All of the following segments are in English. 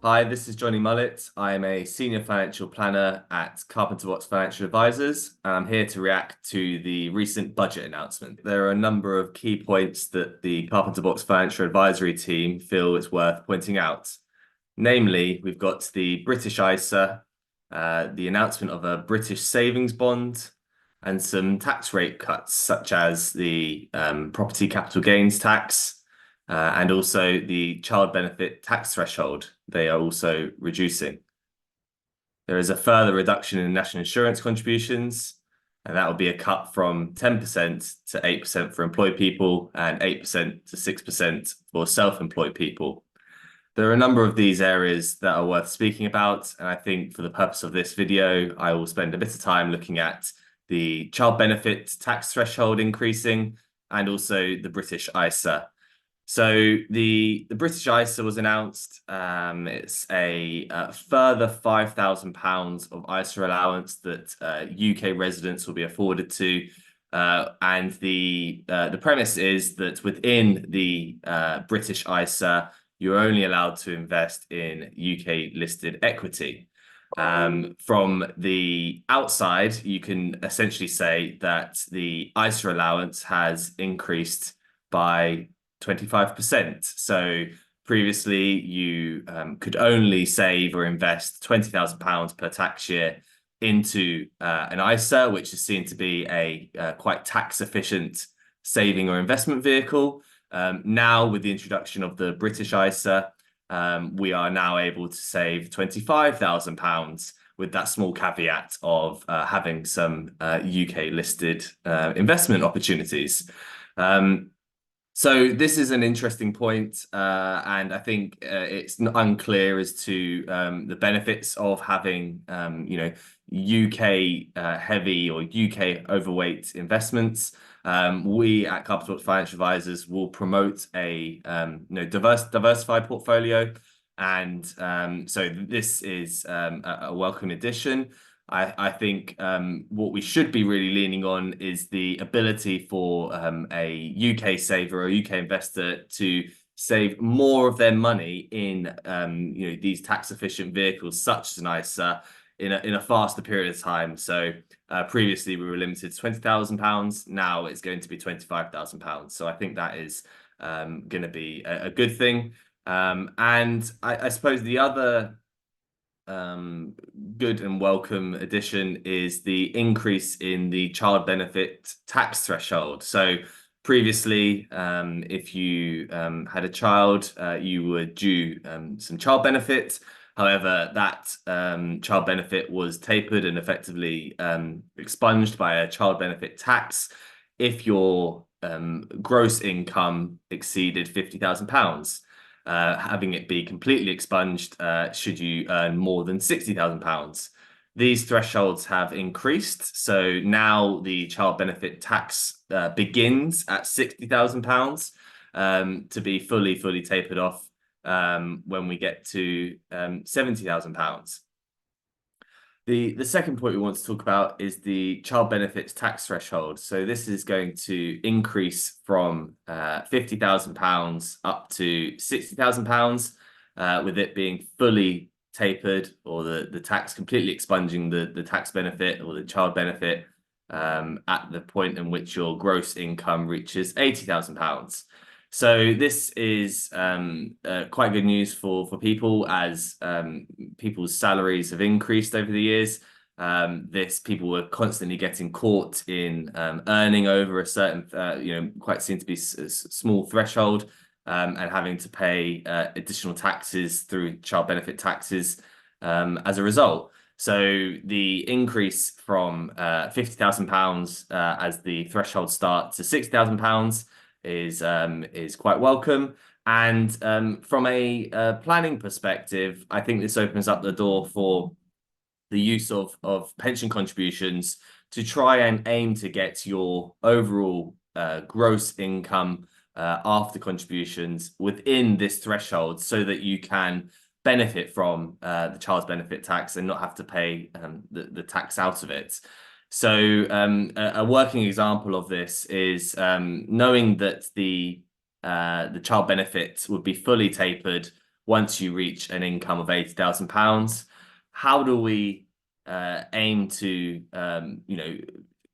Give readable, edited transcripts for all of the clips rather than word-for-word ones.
Hi, this is Johnny Mullet. I am a senior financial planner at Carpenter Financial Advisors, and I'm here to react to the recent budget announcement. There are a number of key points that the Carpenter Financial Advisory team feel it's worth pointing out. Namely, we've got the British ISA, the announcement of a British savings bond, and some tax rate cuts, such as the property capital gains tax and also the child benefit tax threshold. They are also reducing. There is a further reduction in national insurance contributions, and that will be a cut from 10% to 8% for employed people and 8% to 6% for self-employed people. There are a number of these areas that are worth speaking about, and I think for the purpose of this video, I will spend a bit of time looking at the child benefit tax threshold increasing and also the British ISA. So the British ISA was announced. It's a further £5,000 of ISA allowance that UK residents will be afforded to, and the premise is that within the British ISA, you're only allowed to invest in UK listed equity. From the outside, you can essentially say that the ISA allowance has increased by 25%. So previously you could only save or invest £20,000 per tax year into an ISA, which is seen to be a quite tax efficient saving or investment vehicle. Now, with the introduction of the British ISA, we are now able to save £25,000 with that small caveat of having some UK listed investment opportunities. So this is an interesting point, and I think it's unclear as to the benefits of having, UK heavy or UK overweight investments. We at Carpenter Financial Advisors will promote a diversified portfolio, and so this is a welcome addition. I think what we should be really leaning on is the ability for a UK saver or a UK investor to save more of their money in these tax efficient vehicles such as an ISA in a faster period of time. So previously we were limited to £20,000. Now it's going to be £25,000. So I think that is going to be a good thing. And I suppose the other good and welcome addition is the increase in the child benefit tax threshold. So previously, if you had a child, you were due some child benefit. However, that child benefit was tapered and effectively expunged by a child benefit tax if your gross income exceeded £50,000. Having it be completely expunged should you earn more than £60,000. These thresholds have increased, so now the child benefit tax begins at £60,000 to be fully tapered off when we get to £70,000. The second point we want to talk about is the child benefits tax threshold. So this is going to increase from £50,000 up to £60,000, with it being fully tapered, or the tax completely expunging the tax benefit or the child benefit at the point in which your gross income reaches £80,000. So this is quite good news for people, as people's salaries have increased over the years. People were constantly getting caught in earning over a certain, quite seem to be small threshold, and having to pay additional taxes through child benefit taxes as a result. So the increase from £50,000 as the threshold start to £60,000 is quite welcome. And from a planning perspective, I think this opens up the door for the use of pension contributions to try and aim to get your overall gross income after contributions within this threshold, so that you can benefit from the child's benefit tax and not have to pay the tax out of it. So a working example of this is knowing that the child benefit would be fully tapered once you reach an income of £80,000. How do we aim to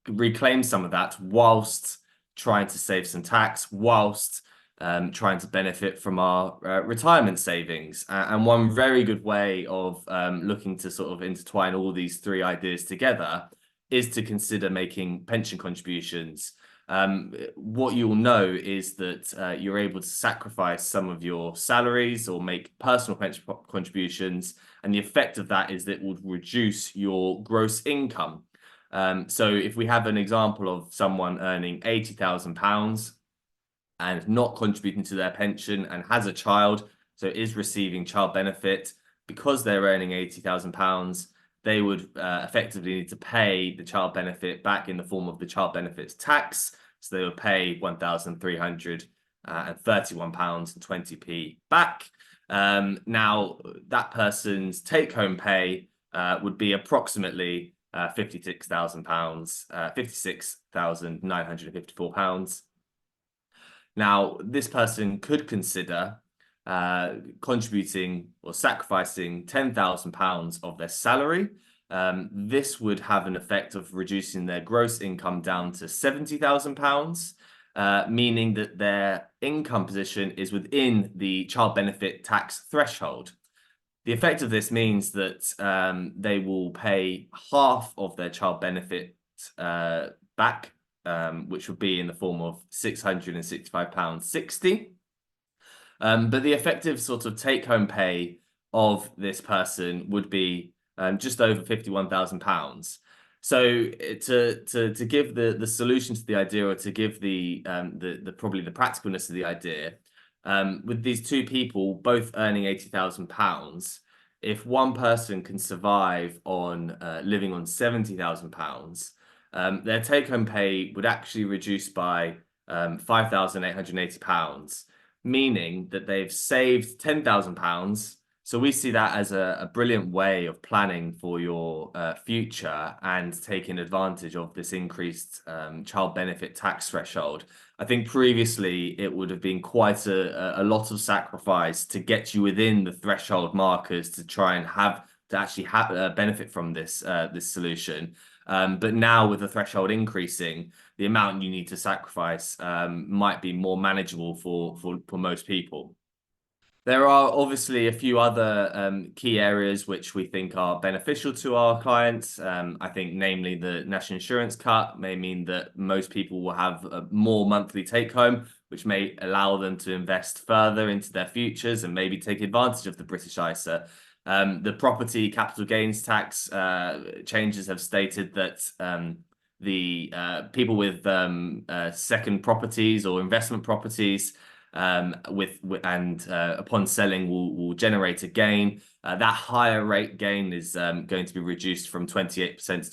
reclaim some of that whilst trying to save some tax, whilst trying to benefit from our retirement savings? And one very good way of looking to sort of intertwine all these three ideas together is to consider making pension contributions. What you'll know is that you're able to sacrifice some of your salaries or make personal pension contributions, and the effect of that is that it would reduce your gross income. So if we have an example of someone earning £80,000 and not contributing to their pension and has a child, so is receiving child benefit, because they're earning £80,000, they would effectively need to pay the child benefit back in the form of the child benefits tax. So they would pay £1,331.20 back. Now, that person's take-home pay would be approximately £56,000, £56,954. Now, this person could consider contributing or sacrificing £10,000 of their salary. This would have an effect of reducing their gross income down to £70,000, meaning that their income position is within the child benefit tax threshold. The effect of this means that they will pay half of their child benefit back, which would be in the form of £665.60. But the effective sort of take-home pay of this person would be just over £51,000. So to give the solution to the idea, or to give the probably the practicalness of the idea, with these two people both earning £80,000, if one person can survive on living on £70,000, their take-home pay would actually reduce by £5,880, meaning that they've saved £10,000. So we see that as a brilliant way of planning for your future and taking advantage of this increased child benefit tax threshold. I think previously it would have been quite a lot of sacrifice to get you within the threshold markers to try and actually have benefit from this solution. But now with the threshold increasing, the amount you need to sacrifice might be more manageable for most people. There are obviously a few other key areas which we think are beneficial to our clients. I think namely the national insurance cut may mean that most people will have a more monthly take home, which may allow them to invest further into their futures and maybe take advantage of the British ISA. The property capital gains tax changes have stated that the people with second properties or investment properties upon selling will generate a gain. That higher rate gain is going to be reduced from 28% to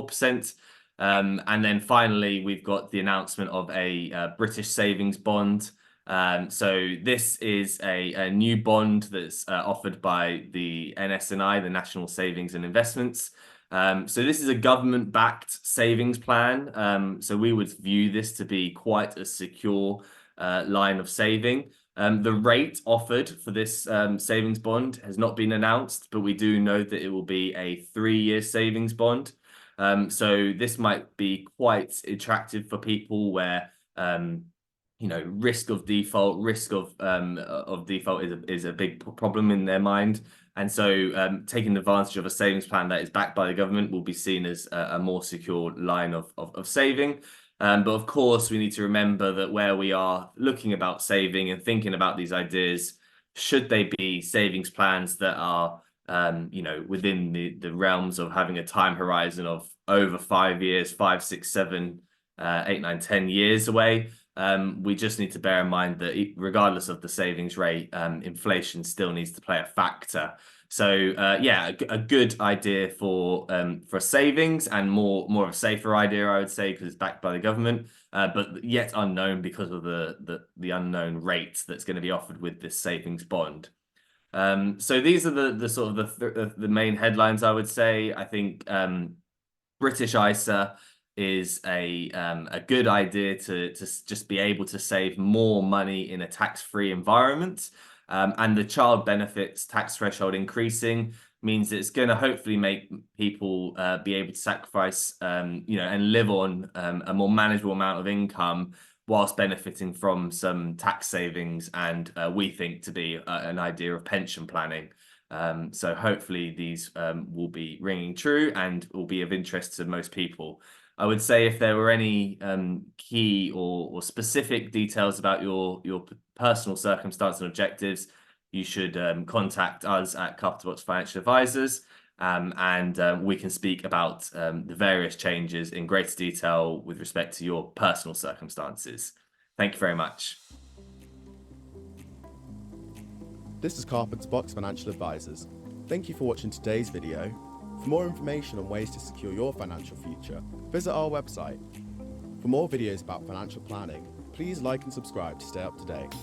24%. And then finally, we've got the announcement of a British savings bond. So this is a new bond that's offered by the NS&I, the National Savings and Investments. So this is a government-backed savings plan. So we would view this to be quite a secure line of saving. The rate offered for this savings bond has not been announced, but we do know that it will be a 3-year savings bond. So this might be quite attractive for people where risk of default is a big problem in their mind. And so taking advantage of a savings plan that is backed by the government will be seen as a more secure line of saving. But of course, we need to remember that where we are looking about saving and thinking about these ideas, should they be savings plans that are within the realms of having a time horizon of over 5 years, 5, 6, 7, 8, 9, 10 years away, we just need to bear in mind that regardless of the savings rate, inflation still needs to play a factor. So a good idea for savings, and more of a safer idea, I would say, because it's backed by the government, but yet unknown because of the unknown rate that's going to be offered with this savings bond. So these are the sort of the main headlines, I would say. I think British ISA is a good idea to just be able to save more money in a tax-free environment. And the child benefits tax threshold increasing means that it's going to hopefully make people be able to sacrifice, and live on a more manageable amount of income whilst benefiting from some tax savings and we think to be an idea of pension planning. So hopefully these will be ringing true and will be of interest to most people. I would say if there were any key or specific details about your personal circumstance and objectives, you should contact us at Carpenter Financial Advisors, and we can speak about the various changes in greater detail with respect to your personal circumstances. Thank you very much. This is Carpenter Financial Advisors. Thank you for watching today's video. For more information on ways to secure your financial future, visit our website. For more videos about financial planning, please like and subscribe to stay up to date.